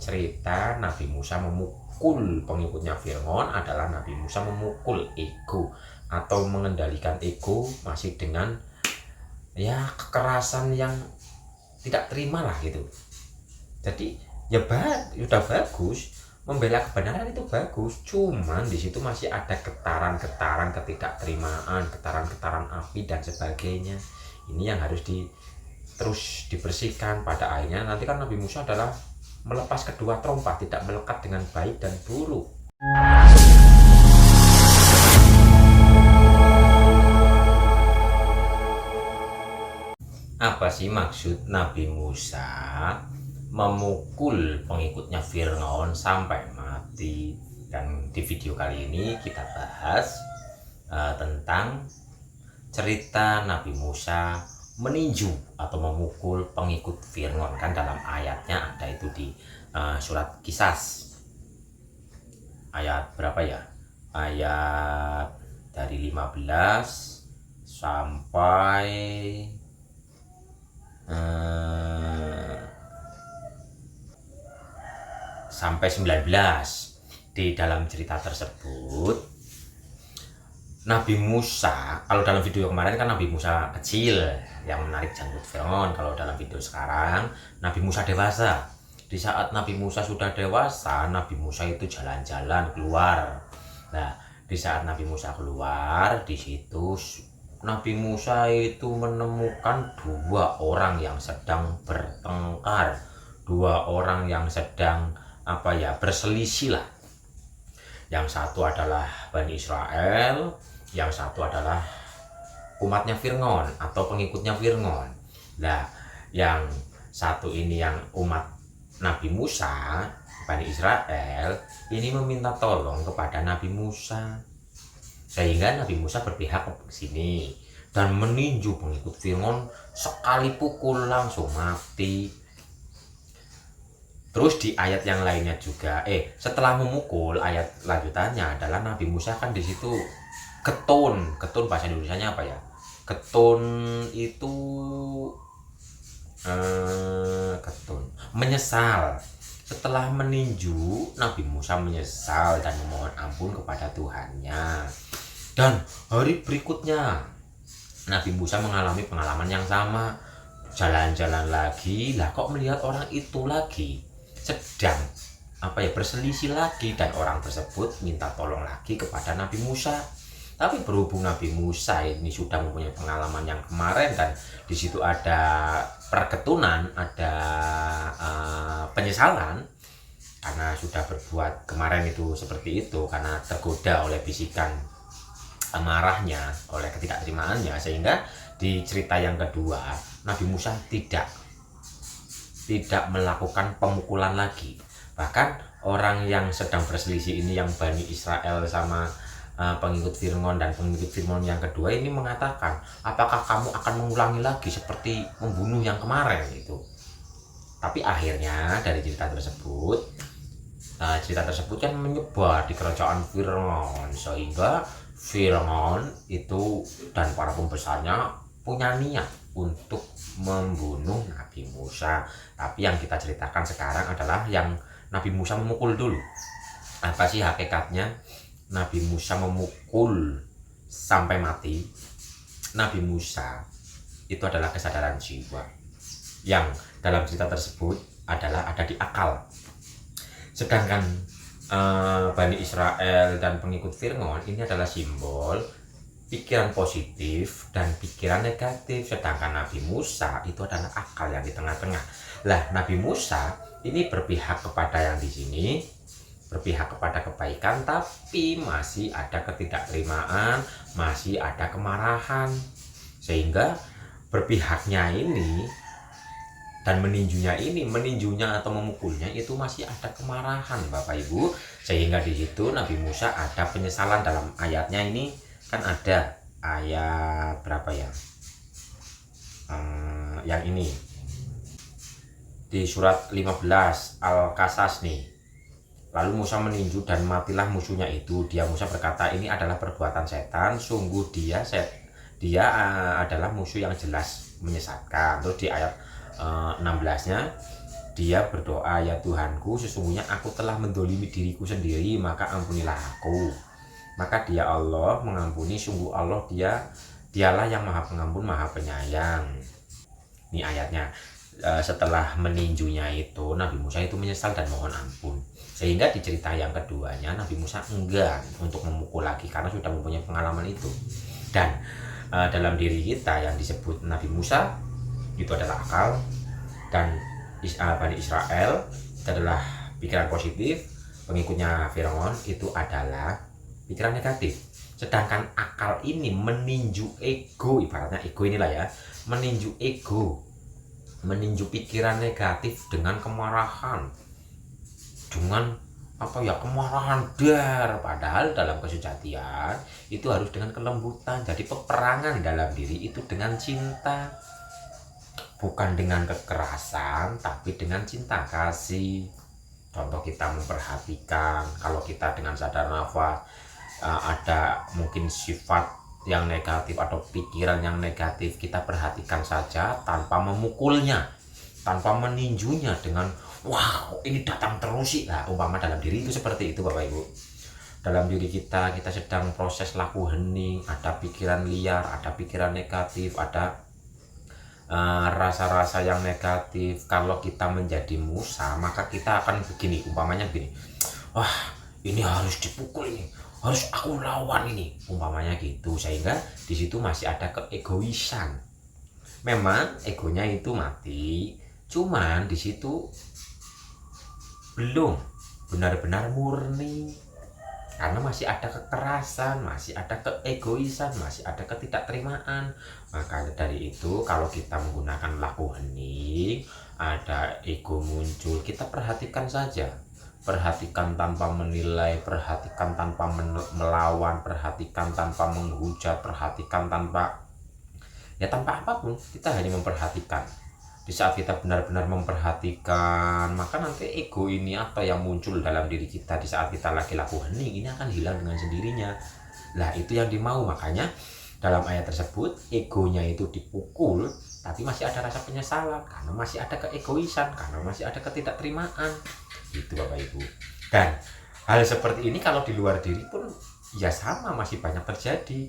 cerita Nabi Musa memukul pengikutnya Fir'aun adalah Nabi Musa memukul ego atau mengendalikan ego masih dengan ya kekerasan yang tidak terima lah gitu. Jadi ya udah bagus, membela kebenaran itu bagus, cuman di situ masih ada getaran-getaran ketidakterimaan, getaran-getaran api dan sebagainya. Ini yang harus terus dibersihkan. Pada akhirnya nanti kan Nabi Musa adalah melepas kedua trompa, tidak melekat dengan baik dan buruk. Apa sih maksud Nabi Musa memukul pengikutnya Fir'aun sampai mati? Dan di video kali ini kita bahas tentang cerita Nabi Musa meninju atau memukul pengikut Fir'aun. Kan dalam ayatnya ada itu di surat Qisas ayat berapa ya, ayat dari 15 sampai sampai 19. Di dalam cerita tersebut Nabi Musa, kalau dalam video kemarin kan Nabi Musa kecil yang menarik janggut Fir'aun. Kalau dalam video sekarang Nabi Musa dewasa. Di saat Nabi Musa sudah dewasa, Nabi Musa itu jalan-jalan keluar. Nah, di saat Nabi Musa keluar, di situ Nabi Musa itu menemukan dua orang yang sedang bertengkar, dua orang yang sedang berselisih lah. Yang satu adalah Bani Israel, yang satu adalah umatnya Fir'aun atau pengikutnya Fir'aun. Nah, yang satu ini yang umat Nabi Musa, Bani Israel, ini meminta tolong kepada Nabi Musa. Sehingga Nabi Musa berpihak ke sini dan meninju pengikut Fir'aun, sekali pukul langsung mati. Terus di ayat yang lainnya juga, setelah memukul, ayat lanjutannya adalah Nabi Musa kan di situ ketun bahasa Indonesianya apa ya? Ketun itu menyesal. Setelah meninju, Nabi Musa menyesal dan memohon ampun kepada Tuhannya. Dan hari berikutnya Nabi Musa mengalami pengalaman yang sama, jalan-jalan lagi, lah kok melihat orang itu lagi sedang berselisih lagi, dan orang tersebut minta tolong lagi kepada Nabi Musa. Tapi berhubung Nabi Musa ini sudah mempunyai pengalaman yang kemarin dan di situ ada perketunan, ada penyesalan karena sudah berbuat kemarin itu seperti itu, karena tergoda oleh bisikan amarahnya, oleh ketidakterimaannya, sehingga di cerita yang kedua Nabi Musa tidak melakukan pemukulan lagi. Bahkan orang yang sedang berselisih ini, yang Bani Israel sama pengikut Fir'aun, dan pengikut Fir'aun yang kedua ini mengatakan, apakah kamu akan mengulangi lagi seperti membunuh yang kemarin itu? Tapi akhirnya dari cerita tersebut kan menyebar di kerajaan Fir'aun, sehingga Fir'aun itu dan para pembesarnya punya niat untuk membunuh Nabi Musa. Tapi yang kita ceritakan sekarang adalah yang Nabi Musa memukul dulu. Apa sih hakikatnya Nabi Musa memukul sampai mati? Nabi Musa itu adalah kesadaran jiwa yang dalam cerita tersebut adalah ada di akal. Sedangkan Bani Israel dan pengikut Fir'aun ini adalah simbol pikiran positif dan pikiran negatif. Sedangkan Nabi Musa itu adalah akal yang di tengah-tengah. Lah, Nabi Musa ini berpihak kepada yang di sini, berpihak kepada kebaikan, tapi masih ada ketidakterimaan, masih ada kemarahan, sehingga berpihaknya ini dan meninjunya atau memukulnya itu masih ada kemarahan, Bapak Ibu. Sehingga di situ Nabi Musa ada penyesalan. Dalam ayatnya ini kan ada ayat berapa ya, yang ini di surat 15 Al-Qasas nih. Lalu Musa meninju dan matilah musuhnya itu. Dia Musa berkata, ini adalah perbuatan setan, sungguh dia adalah musuh yang jelas menyesatkan. Terus di ayat 16-nya, Dia berdoa, ya Tuhanku, sesungguhnya aku telah mendolimi diriku sendiri, maka ampunilah aku. Maka dia Allah mengampuni, sungguh Allah dialah yang maha pengampun, maha penyayang. Ini ayatnya. Setelah meninjunya itu, Nabi Musa itu menyesal dan mohon ampun. Sehingga di cerita yang keduanya, Nabi Musa enggan untuk memukul lagi karena sudah mempunyai pengalaman itu. Dan dalam diri kita yang disebut Nabi Musa itu adalah akal, dan Bani Israel itu adalah pikiran positif, pengikutnya Firaun itu adalah pikiran negatif. Sedangkan akal ini meninju ego, ibaratnya ego inilah ya, meninju ego, meninju pikiran negatif dengan kemarahan, dengan kemarahan dar. Padahal dalam kesejatian itu harus dengan kelembutan. Jadi peperangan dalam diri itu dengan cinta, bukan dengan kekerasan, tapi dengan cinta kasih. Contoh, kita memperhatikan kalau kita dengan sadar nafas ada mungkin sifat yang negatif atau pikiran yang negatif, kita perhatikan saja tanpa memukulnya, tanpa meninjunya dengan wow ini datang terus sih. Nah, umpama dalam diri itu seperti itu Bapak Ibu. Dalam diri kita sedang proses laku hening, ada pikiran liar, ada pikiran negatif, ada rasa-rasa yang negatif. Kalau kita menjadi Musa, maka kita akan begini, umpamanya begini, wah ini harus dipukul, ini harus aku lawan ini, umpamanya gitu. Sehingga di situ masih ada keegoisan. Memang egonya itu mati, cuman di situ belum benar-benar murni, karena masih ada kekerasan, masih ada keegoisan, masih ada ketidakterimaan. Maka dari itu kalau kita menggunakan laku hening, ada ego muncul, kita perhatikan saja, perhatikan tanpa menilai, perhatikan tanpa melawan, perhatikan tanpa menghujat, perhatikan tanpa apapun. Kita hanya memperhatikan. Di saat kita benar-benar memperhatikan, maka nanti ego ini apa yang muncul dalam diri kita di saat kita lagi laku hening ini akan hilang dengan sendirinya. Lah itu yang dimau. Makanya dalam ayat tersebut egonya itu dipukul, tapi masih ada rasa penyesalan karena masih ada keegoisan, karena masih ada ketidakterimaan. Itu Bapak Ibu. Dan hal seperti ini kalau di luar diri pun ya sama, masih banyak terjadi.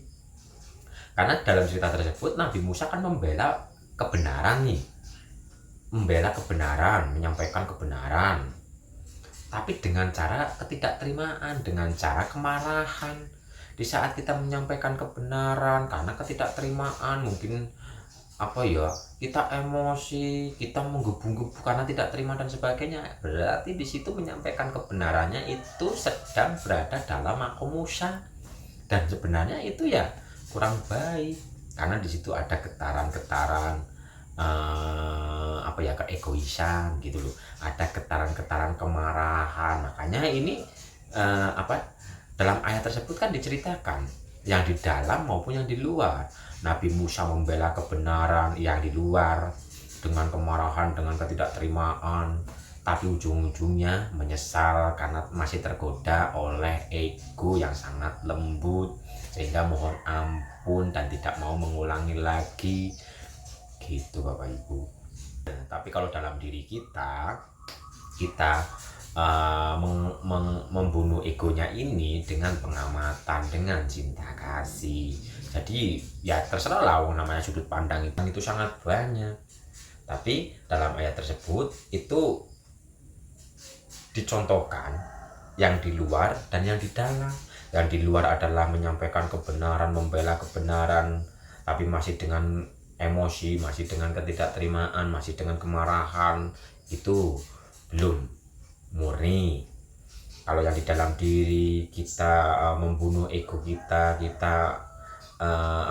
Karena dalam cerita tersebut Nabi Musa kan membela kebenaran nih, membela kebenaran, menyampaikan kebenaran, tapi dengan cara ketidakterimaan, dengan cara kemarahan. Di saat kita menyampaikan kebenaran karena ketidakterimaan, mungkin kita emosi, kita menggebu-gebu karena tidak terima dan sebagainya, berarti di situ menyampaikan kebenarannya itu sedang berada dalam makom Musa, dan sebenarnya itu ya kurang baik karena di situ ada getaran-getaran keegoisan gitu loh, ada getaran-getaran kemarahan. Makanya ini dalam ayat tersebut kan diceritakan yang di dalam maupun yang di luar. Nabi Musa membela kebenaran yang di luar dengan kemarahan, dengan ketidakterimaan, tapi ujung-ujungnya menyesal karena masih tergoda oleh ego yang sangat lembut, sehingga mohon ampun dan tidak mau mengulangi lagi. Gitu Bapak Ibu. Tapi kalau dalam diri kita membunuh egonya ini dengan pengamatan, dengan cinta kasih. Jadi ya terserah lah, namanya sudut pandang itu sangat banyak. Tapi dalam ayat tersebut itu dicontohkan yang di luar dan yang di dalam. Yang di luar adalah menyampaikan kebenaran, membela kebenaran, tapi masih dengan emosi, masih dengan ketidakterimaan, masih dengan kemarahan, itu belum murni. Kalau yang di dalam diri kita membunuh ego kita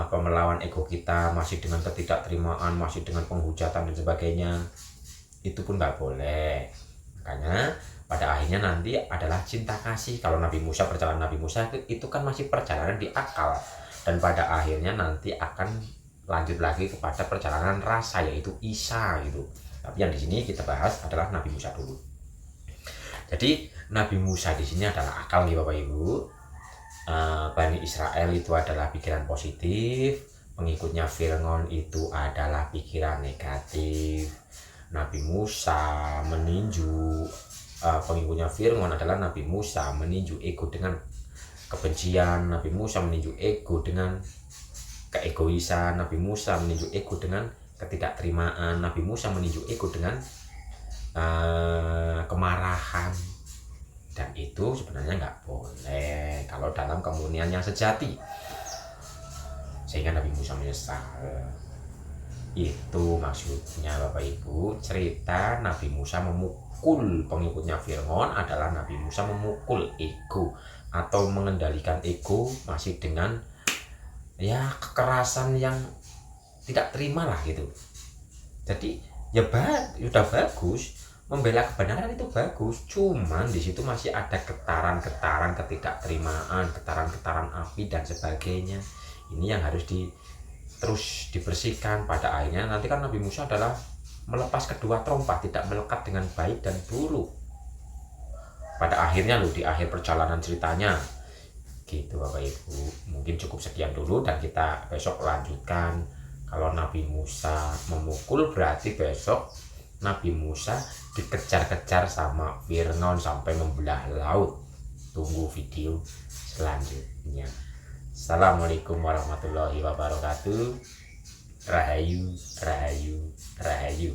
melawan ego kita, masih dengan ketidakterimaan, masih dengan penghujatan dan sebagainya, itu pun nggak boleh. Makanya pada akhirnya nanti adalah cinta kasih. Kalau perjalanan Nabi Musa itu kan masih perjalanan di akal, dan pada akhirnya nanti akan lanjut lagi kepada perjalanan rasa, yaitu Isa gitu. Tapi yang di sini kita bahas adalah Nabi Musa dulu. Jadi Nabi Musa di sini adalah akal nih Bapak Ibu. Bani Israel itu adalah pikiran positif, pengikutnya Firaun itu adalah pikiran negatif. Nabi Musa meninju pengikutnya Fir'aun adalah Nabi Musa meninju ego dengan kebencian, Nabi Musa meninju ego dengan keegoisan, Nabi Musa meninju ego dengan ketidakterimaan, Nabi Musa meninju ego dengan kemarahan. Dan itu sebenarnya nggak boleh kalau dalam kemurnian yang sejati, sehingga Nabi Musa menyesal. Itu maksudnya Bapak Ibu. Cerita Nabi Musa memukul pengikutnya Fir'aun adalah Nabi Musa memukul ego atau mengendalikan ego masih dengan ya kekerasan yang tidak terima lah gitu. Jadi ya udah bagus, membela kebenaran itu bagus, cuman di situ masih ada getaran-getaran ketidakterimaan, getaran-getaran api dan sebagainya. Ini yang harus terus dibersihkan. Pada akhirnya nanti kan Nabi Musa adalah melepas kedua trompa, tidak melekat dengan baik dan buruk. Pada akhirnya loh, di akhir perjalanan ceritanya gitu Bapak Ibu. Mungkin cukup sekian dulu dan kita besok lanjutkan. Kalau Nabi Musa memukul berarti besok Nabi Musa dikejar-kejar sama Fir'aun sampai membelah laut. Tunggu video selanjutnya. Assalamualaikum warahmatullahi wabarakatuh. Rahayu, rahayu, rahayu.